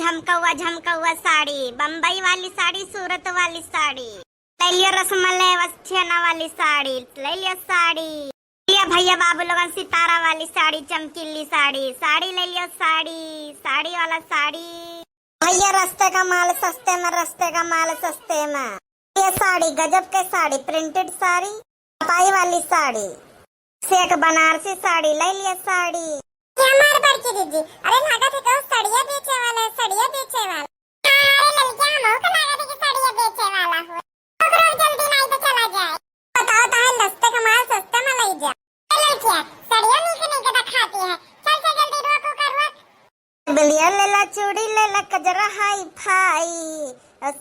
झमका हुआ साड़ी, बम्बई वाली साड़ी, सूरत वाली साड़ी, ले लियो रसमलाई वछना वाली साड़ी, ले लियो साड़ी, लियो भैया बाबू लोगन सितारा वाली साड़ी, चमकीली साड़ी, साड़ी ले लियो साड़ी, साड़ी वाला साड़ी। भैया रस्ते का माल सस्ते में, रस्ते का माल सस्ते में। ये साड़ी गजब के साड़ी, प्रिंटेड साड़ी, छपाई वाली साड़ी, सेक बनारसी साड़ी, ले लियो साड़ी। हमारे बड़की दीदी, अरे लागत है कहो सड़िया बेचे वाला है, सड़िया बेचे वाला। अरे लड़कियां हमको को लागत है कि सड़िया बेचे वाला हो। तो जल्दी नहीं तो चला जाए। बताओ ताहे सस्ते का माल सस्ते में ले जा। लड़कियां सड़िया नहीं के खाती है। चल चल जल्दी रोको करवा। बिलिया ले ला, चूड़ी ले ला, कजरा हाई फाई,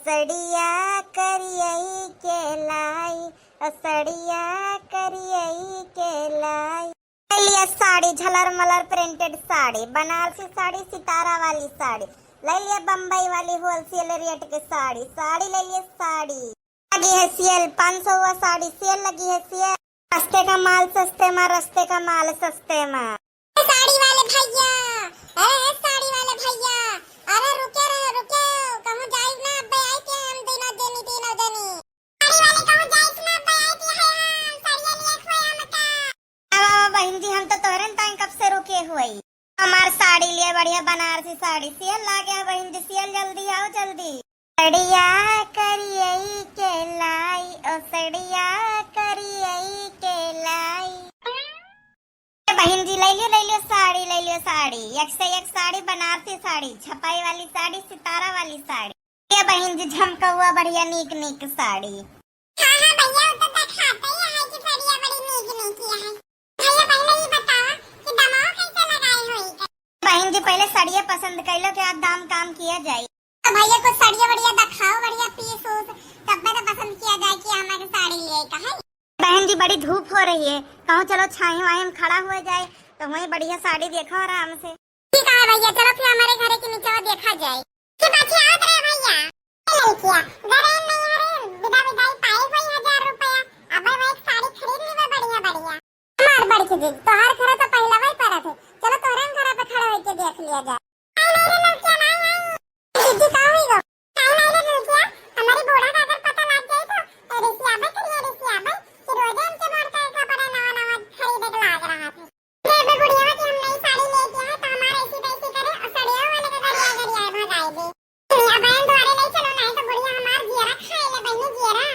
सड़िया करियई के लाई, सड़िया करियई के लाई। लिया साड़ी, झलर मलर प्रिंटेड साड़ी, बनारसी साड़ी, सितारा वाली साड़ी, ले लिया बम्बई वाली होलसेल रेट की साड़ी, साड़ी ले लिया साड़ी। लगी है सेल, 500 हुआ साड़ी, सेल लगी है सेल। रस्ते का माल सस्ते में, रस्ते का माल सस्ते में। साड़ी वाले भैया, अरे साड़ी वाले भैया, अरे रुके कहूं जाइस ना अबे आई के हम दिना देनी। साड़ी वाले कहूं जाइस ना अबे आई के हम साड़ियां लिए खोया मता। बहन जी हम तो तोरन ताई कब से रुके हुए, हमार साड़ी लिए बढ़िया बनारसी साड़ी, सेल ला गया बहन जी, सेल जल्दी आओ जल्दी। सड़िया करियई के लाई, ओ सड़िया करियई के लाई। बहन जी ले लियो साड़ी, ले लियो साड़ी, एक से एक साड़ी, बनारसी साड़ी, छपाई वाली साड़ी, सितारा वाली साड़ी। ये बहन जी झमका हुआ बढ़िया नीक नीक साड़ी। हां भैया तो दिखाते ही है कि सड़िया बड़ी नीक है। भैया पहले ये बताओ कि दामवा कैसे लगाए होई। बहन जी पहले सड़िया पसंद कर लो, क्या दाम काम किया जाए। तो भैया को सड़िया बढ़िया दिखाओ, बढ़िया पीस हो तब मैं तो पसंद किया जाए कि हमारे साड़ी लिए का है। बहन जी बड़ी धूप हो रही है, कहूँ चलो छाई वाई में खड़ा हो जाए तो वही बढ़िया साड़ी देखो आराम से। ठीक है भैया, चलो फिर हमारे घर के नीचे देखा जाए। कि पाछे आओ रे भैया। लड़कियां घरे नहीं अरे विदाई पाए कोई 1000 रुपया, अब मैं एक साड़ी खरीद ली बढ़िया। हमार बड़की दीदी तोहार घर तो पहला वही पड़ा थे, चलो तोहरे घर पे खड़ा होके देख लिया जाए। नहीं लड़कियां नहीं दीदी का हुई गो। नहीं लड़कियां हमारी बूढ़ा का अगर पता लग जाए तो रिसिया भाई कि रोजे हमसे मोड़ का कपड़ा नवा खरीदे के लाग रहा था। देव बुढ़िया कि हम नई साड़ी लेके आए तो हमारे ऐसी तैसी करे और सड़िया वाले का गरिया भगाए दे। अब बहन द्वारे ले चलो नहीं तो बुढ़िया हमार जीरा खाए ले बहनी जीरा।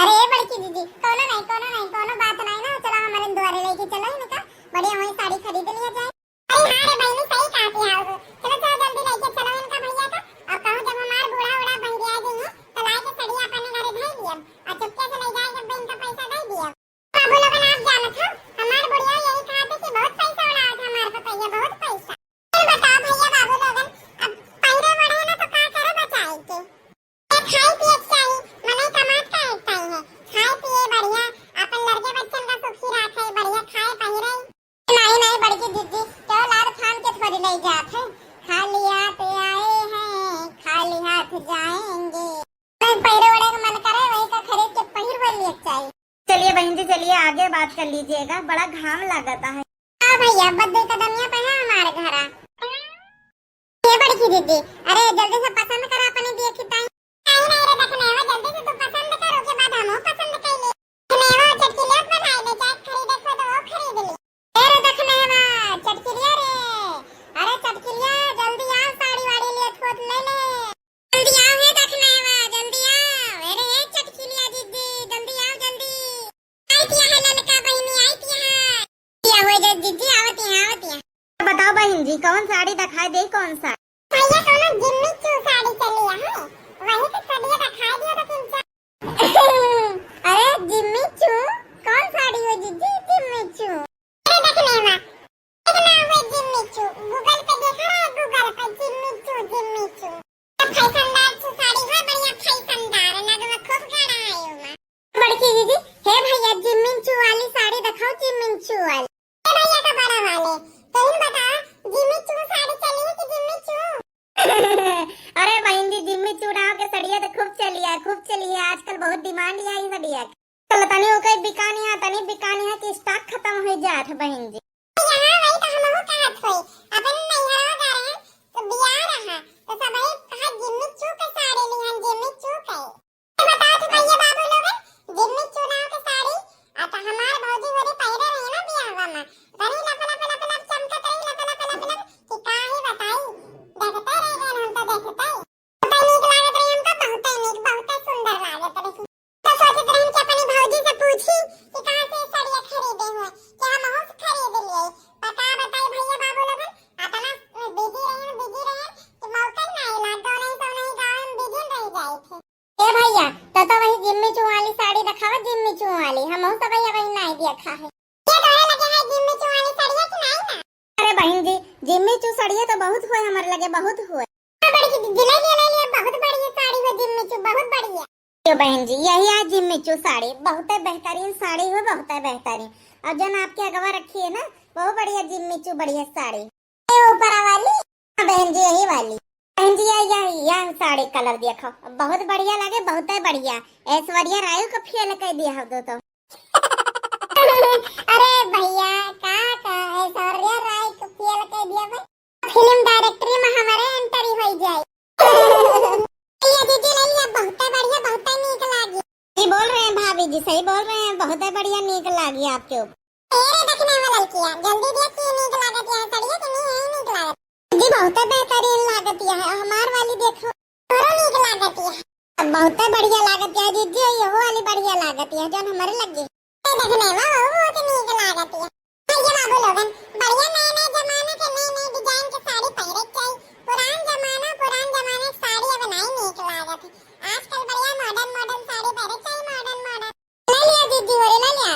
अरे बड़की दीदी कोनो बात नहीं ना, चलो हमारे द्वारे लेके चलो इनका बढ़िया वही साड़ी खरीद लिया जाए। अरे हां रे बहनी सही कहती है, चलो जल्दी लेके चलो इनका भैया का, और कहूं जब हमार बूढ़ा बन गया जाएंगे तो लाए के सड़िया अपने घरे भेज दिया और चुपके से ले जाए जब इनका पैसा दे दिया। बाबू लोग आप जानत हो हमार बुढ़िया यही कहते कि बहुत पैसा उड़ाओ था हमार पे भैया, बहुत पैसा। फिर बताओ भैया बाबू लोगन अब पहिरे बढ़े ना तो का करे बचाए के। खाए पिए चाहिए, मने कमात का एकता ही है, खाए पिए बढ़िया, अपन लड़के बच्चन का सुखी रखे बढ़िया, खाए पहिरे। नहीं बड़की दीदी क्यों लाद फान के थोड़ी ले जात है, खाली हाथ आए हैं खाली हाथ जाएंगे। पहिरे वड़े का मन करे वही का खरीद के पहिर वाली चाहिए। चलिए बहन जी चलिए आगे बात कर लीजिएगा, बड़ा घाम लगता है। हाँ भैया बद्दे कदमिया पे है हमारे घर। ये बड़की दीदी अरे जल्दी से पसंद करा अपने देख ताई। नहीं रे देखने वो जल्दी से तू पसंद करो के बाद हम पसंद कर ले। नेवा चटकिलिया बनाए ले चाहे खरीदे को तो वो खरीद ले। तेरे देखने वा चटकिलिया रे, अरे चटकिलिया जल्दी आ साड़ी वाड़ी लिए थोत ले ले। जल्दी आओ है देखने वा जल्दी आओ। अरे ये चटकिलिया दीदी जल्दी आओ जल्दी। आई पिया है ललका बहनी आई पिया है। पिया हो जा दीदी आवती है। बताओ बहन जी कौन साड़ी दिखाई दे, कौन सा भैया कोनो जिम्मी चू साड़ी चली है वही तो सड़िया दिखाई दिया तो तुम। अरे जिम्मी चू कौन साड़ी हो दीदी जिम्मी चू। अरे देखने में कितना हुए जिम्मी चू, गूगल पे देखा है गूगल पे जिम्मी चू फैशनदार चू साड़ी है बढ़िया फैशनदार ना तो खूब गाना है यो। बड़की दीदी हे भैया जिम्मी चू वाली साड़ी दिखाओ, जिम्मी चू वाली। ए भैया का बड़ा वाले तो इन बता जिम्मी चू साड़ी चली है कि जिम्मी चू। अरे बहन जी जिम्मी चूड़ाओं के सड़िया तो खूब चली है आजकल, बहुत डिमांड है इस सड़िया की। चलो तनी ओके बिकानी है कि स्टॉक खत्म हो जात बहन जी। यहाँ वही तो हम कहत होई अपन नहीं हरा जा रहे तो बियाह तो वही जिम्मी चू वाली साड़ी दिखावा, जिम्मी चू वाली हम सब भैया वही नहीं देखा है। ये तोरे लगे है जिम्मी चू वाली साड़ी कि नहीं ना? अरे बहन जी जिम्मी चू साड़ी तो बहुत हुए, हमारे लगे बहुत हुए। बड़ी की दिलाई ले बहुत बढ़िया साड़ी है जिम्मी चू, बहुत बढ़िया। तो बहन जी यही आज जिम्मी चू साड़ी बहुत बेहतरीन साड़ी है, बहुत बेहतरीन। और जन आपके अगवा रखी है ना बहुत बढ़िया जिम्मी चू बढ़िया साड़ी। ऊपर वाली बहन जी यही वाली। बहन जी यह साड़ी कलर देखो बहुत बढ़िया लगे, बहुत बढ़िया। ऐश्वर्या राय को फेल कर दिया हो तो अरे भैया का ऐश्वर्या राय को फेल कर दिया भाई, फिल्म डायरेक्टरी में हमारे एंट्री हो जाए। ये दीदी ले लिया बहुत बढ़िया, बहुत नीक लागी। सही बोल रहे हैं भाभी जी, सही बोल रहे हैं, बहुत बढ़िया नीक लागी आपके ऊपर। तेरे देखने में लड़कियां जल्दी देख के नीक लागत है साड़ी कि नहीं है नीक लागत? जी बहुत बेहतरीन लागत है, हमार वाली देखो तोरो नीक लागत है, बहुत बढ़िया लागत है दीदी, ये वाली बढ़िया लागत है जो हमारे लगी। देखने में बहुत नीक लागत है। भैया बाबू लोगन बढ़िया नए जमाने के नए डिजाइन के साड़ी पहरे चाहिए। पुरान जमाने की साड़ी अब नहीं नीक लागत है। आजकल बढ़िया मॉडर्न साड़ी पहरे चाहिए, मॉडर्न। ले लिया दीदी हो ले लिया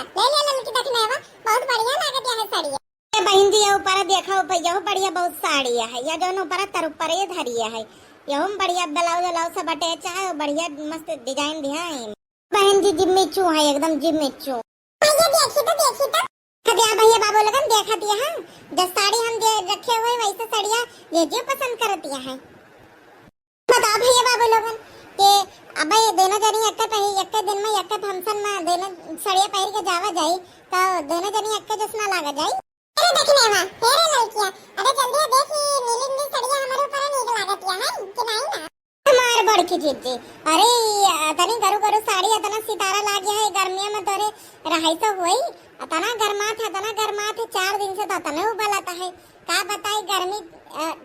लड़की देखने में बहुत बढ़िया लागत है साड़ी। बहन जी ये ऊपर देखो भैया बढ़िया बहुत साड़ी है, या जो ऊपर तर ऊपर ये धरिया है, यह बढ़िया ब्लाउज सब बटे चाहे बढ़िया मस्त डिजाइन दिया है। बहन जी जिम्मी चू है एकदम जिम्मी चू। भैया देखी तो भैया बाबू लगन देखा दिया है, जब साड़ी हम रखे हुए वैसे साड़ियाँ ये जो पसंद करती है। बताओ भैया बाबू लगन के अब ये दोनों जनी एक दिन में एक फंक्शन में दोनों साड़ियाँ पहन के जावा जाए तो दोनों जनी एक जैसा लागा जाए। अरे देखने में तेरे लड़कियां अरे जल्दी देखी नीली साड़ियां हमारे ऊपर नीक लागत है कि नहीं ना? हमार बड़की चीज अरे तनी करू साड़ी इतना सितारा लाग गया है गर्मियों में तोरे रहाई तो हुई इतना गर्मात 4 दिन से तो इतना उबलता है का बताई गर्मी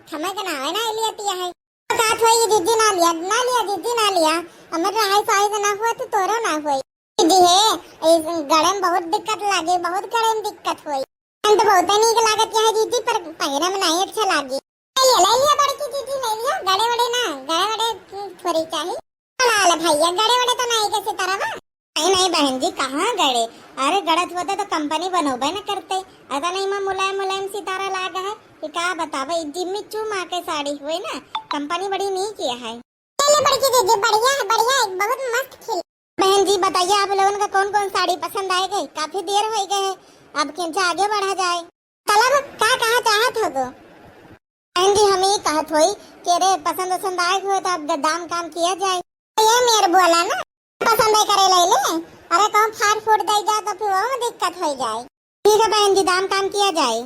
थमे के ना है ना लियाती है साथ हुई दीदी ना लिया दीदी ना लिया हमें रहाई तो ना हुआ तो तोरो ना हुई दीदी है इस गड़े में बहुत दिक्कत लागे, बहुत गड़े में दिक्कत हुई तो बहुत नीक लागत है दीदी, पर पहिरा में नहीं अच्छा लागी। ले लिया बड़की दीदी ले लिया गड़े वड़े थोड़ी चाहिए लाल भैया गड़े वड़े तो नहीं कैसे तरह नहीं बहन जी कहाँ गड़े, अरे गड़त होते तो कंपनी बनोबे न करते, ऐसा नहीं मैं मुलायम सितारा लागा है कि क्या बतावे जिम्मी चू माँ के साड़ी हुई ना कंपनी बड़ी नहीं किया है। बड़की दीदी बढ़िया है बहुत मस्त खिल। बहन जी बताइए आप लोगों का कौन कौन साड़ी पसंद आए गई, काफी देर हो गए है अब किंचा आगे बढ़ा जाए तलब क्या कहा चाहत हो तो? बहन जी हमें कहत हुई कि अरे पसंद आए हुए तो अब दाम काम किया जाए, ये मेरे बोला ना पसंद है करे ले ले, अरे कौन फाड़ फूट दे जा तो फिर वो दिक्कत हो जाए। ठीक है बहन जी दाम काम किया जाए।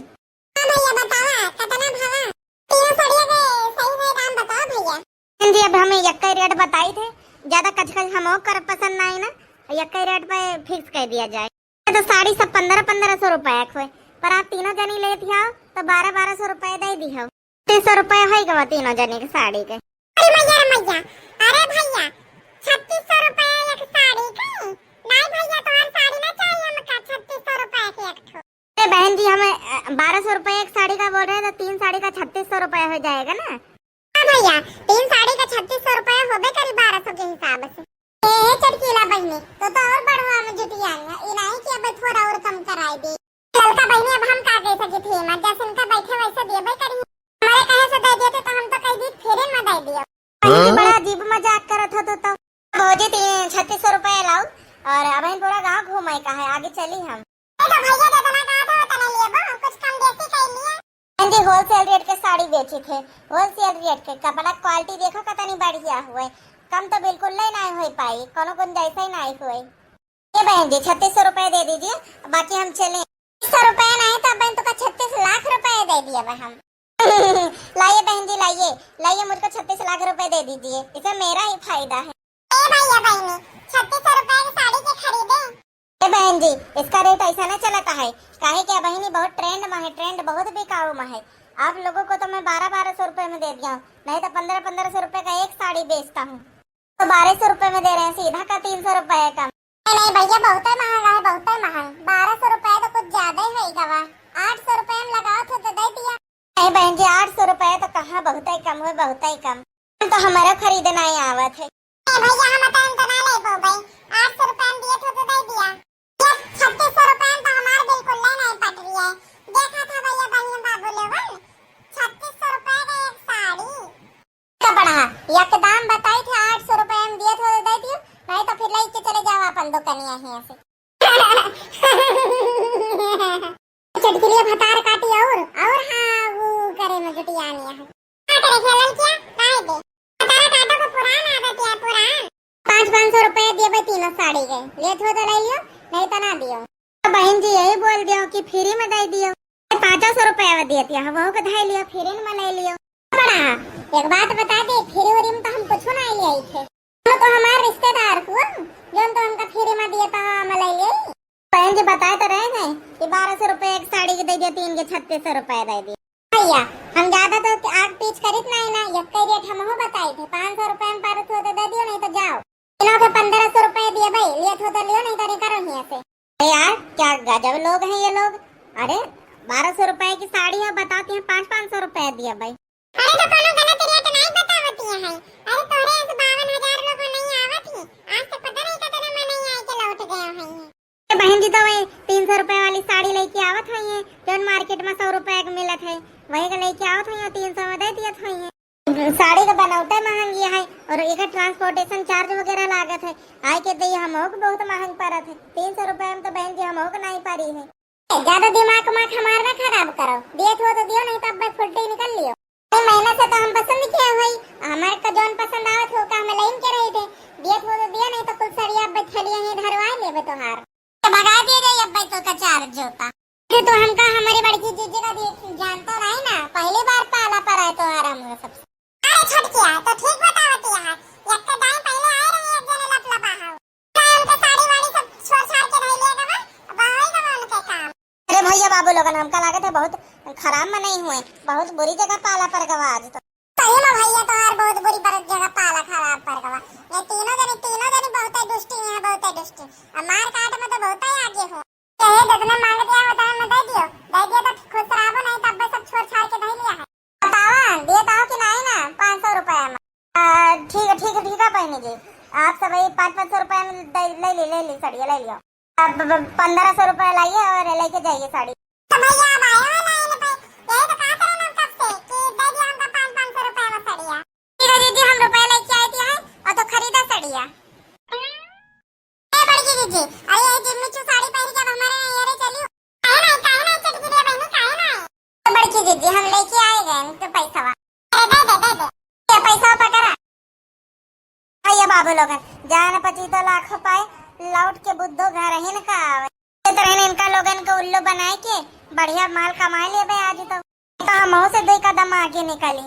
हाँ भैया बतावा कितना भावा तीनों साड़ियां के सही है दाम बताओ भैया। बहन जी अब हमें यक्का रेट बताई थे, ज्यादा कचकच हम कर पसंद नहीं ना, यक्का रेट पे फिक्स कर दिया जाए। तो साड़ी सब 1500 रुपए हुए, पर आप तीनों जनी लेती हो तो 1200 रुपए दे दी हो, 300 रुपए होगा तीनों जनी के साड़ी के। अरे भैया अरे भैया 3600 रुपए एक साड़ी के नहीं भैया तुम्हारी साड़ी ना चाहिए हमका 3600 रुपए के एक ठो। अरे बहन जी हमें 1200 रुपए एक साड़ी का बोल रहे हैं तो 3 साड़ी का 3600 रुपए हो जाएगा ना? हाँ भैया 3 साड़ी का 3600 रुपए होबे करी 1200 के हिसाब से। चटकीला बहनी तो और बढ़वा में जुटिया इनाई कि अब थोड़ा और कम कराई दे। लड़का बहनी अब हम का कह सके थे मत जैसे उनका बैठे वैसे देबे करी, हमारे कहे से दे देते तो हम तो कह दी फेरे में दे दियो। बड़ा अजीब मजाक करत हो तो मुझे 3600 रुपए लाओ और अब हम पूरा गांव घूमे का है, आगे चली हम। तो भैया जितना कहा था उतना लिए कुछ कम बेसी कर लिया। हाँ जी होलसेल रेट के साड़ी बेचे थे, होलसेल रेट के कपड़ा क्वालिटी देखो कितनी बढ़िया हुए, कम तो बिल्कुल नहीं हो पाई, कोनो जैसा ही नहीं हुए। ये बहन जी 3600 रुपए दे दीजिए, बाकी हम चले। 100 रुपए नहीं तो बहन तो 36 लाख रुपए दे दिए हम। लाइए बहन जी लाइए मुझको 36 लाख रुपए दे दीजिए, इसमें मेरा ही फायदा है। भैया बहनी 3600 रुपए की साड़ी के खरीदे। ये बहन जी इसका रेट ऐसा नहीं चलता है, काहे क्या बहनी बहुत ट्रेंड में है, ट्रेंड बहुत बिकाऊ में है। आप लोगों को तो मैं 1200 रुपए में दे दिया हूँ, नहीं तो 1500 रुपए का एक साड़ी बेचता हूँ, तो 1200 रुपए में दे रहे हैं सीधा का 300 रुपए कम। नहीं भैया बहुत महंगा है, बहुत महंगा। 1200 रुपए तो कुछ ज्यादा ही है गवा, 800 रुपए में लगाओ तो दे दिया। नहीं बहन जी 800 रुपए तो कहाँ बहुत ही कम हुए, बहुत ही कम, तो हमारा खरीदना ही आवत है। भैया हम तो ना ले भाई 800 रुपए में दिए थे तो दे दिया। ये 3600 रुपए में तो हमारे बिल्कुल नहीं पट रही है। देखा था भैया बहन बाबू लोगन 3600 रुपए का एक साड़ी का बड़ा एकदम बताई थे 800 रुपए में दिए थे तो दे दियो, नहीं तो फिर लेके चले जाओ अपन दुकानिया ही ऐसे। चटकिलिया भतार काटी और हाँ वो करे में जुटियानी है। क्या करे खेलन किया काहे दे भतार काटो को पुराना आदत है पुरान। 500 रुपए दिए भाई तीनों साड़ी के ले थो तो ले लियो नहीं तो ना दियो। तो बहन जी यही बोल दियो कि फ्री में दे दियो। 500 रुपया दिए थे वो को धाई लियो फ्री में ले लियो। बड़ा एक बात बता दे फ्री वरी में तो हम कुछ ना ले आई थे, तो हमारे रिश्तेदार को जो तो हमका फ्री में दिए था हम ले लिए। बहन जी बताए तो रहे थे कि 1200 रुपए एक साड़ी के दे दिए, 3 के 3600 रुपए दे दिए। भैया हम ज्यादा तो आग पीछ करित नहीं ना, एक रेट हम हो बताए थे 500 रुपए में पारत हो तो दे दियो नहीं तो जाओ। तीनों के 1500 रुपए दिए भाई लिए तो लियो नहीं तो नहीं करो ही ऐसे। यार क्या गजब लोग हैं ये लोग। अरे 1200 रुपए की साड़ी है बताती हैं 500 रुपए दिया भाई। अरे तो कोनो गलत रेट नहीं बतावती है। अरे तोरे 52,000 लोग नहीं आवत ही आज तक पता नहीं कतने में नहीं आए के लौट गए हैं। बहन जी तो वही 300 रुपए वाली साड़ी लेके आवत है जो मार्केट में 100 रुपए की मिलत है वही का लेके आवत है 300 में दे दियत है। साड़ी का बनावटे महंगी है और एक ट्रांसपोर्टेशन चार्ज वगैरह लागत है आए के दे हमो को बहुत महंग पड़त है। 300 रुपए में तो बहन जी हमो को नहीं पारी है। ज्यादा दिमाग हमारा ना खराब करो, दिए तो दियो नहीं तो अब फुल्टी निकल लियो। महीना से तो हम पसंद किए भाई हमारे का जोन पसंद आवत हो का हम लाइन के रहे थे, दिए तो दिया नहीं तो कुल सड़िया अब थलिया ही धरवा लेबे तोहार तो भगा दे रे अब तो का चार्ज होता। तो हमका हमारी बड़की जीजी का जानता नहीं ना पहली बार पाला पर आए तोहार हम सब। अरे छट किया तो ठीक बतावती है एक के दाई पहले आए रही एक जने लपलपा हां उनके साड़ी वाड़ी सब छोड़ छाड़ के रह लिया का अब वही का उनके काम। अरे भैया बाबू लोगन हमका लागत है बहुत खराब में नहीं हुए, बहुत बुरी जगह पाला पर गवा आज तो। सही में भैया तोहार बहुत बुरी जगह पाला खराब पर गवा। ये तीनों जने बहुत दुष्टी है बहुत दुष्टी। मार काट में तो बहुत ही आगे हो। ये जितना मांग दिया होता है मैं दे दियो तो खुद खराब नहीं तब सब छोड़ छाड़ के दे लिया है। बताओ दिए ताओ कि नहीं ना 500 रुपए में। ठीक है बहनी जी आप सब 500 रुपए में ले ली साड़ी ले लियो। अब 1500 रुपए लाइए और लेके जाइए साड़ी। तो भैया अब आए हो लाइन पे यही तो कहा था ना कब से कि दे दिया हमका 500 रुपए में साड़ियां। ठीक है दीदी हम रुपए लेके आए थे और तो खरीदा साड़ियां। ए बड़ी दीदी अरे ये जिम्मी चू साड़ी पहन के अब हमारे यहाँ ये चलियो काहे ना चटकिलिया बहनी काहे ना। तो बड़ी दीदी हम लेके आए गए तो पैसा दे ये पैसा पकड़ा। भैया बाबू लोगन जान 25 लाख पाए लौट के बुद्धो घर ही न का आवे तरह इनका लोगन को उल्लू बनाए के बढ़िया माल कमाए ले आज तो हम से 2 कदम आगे निकली।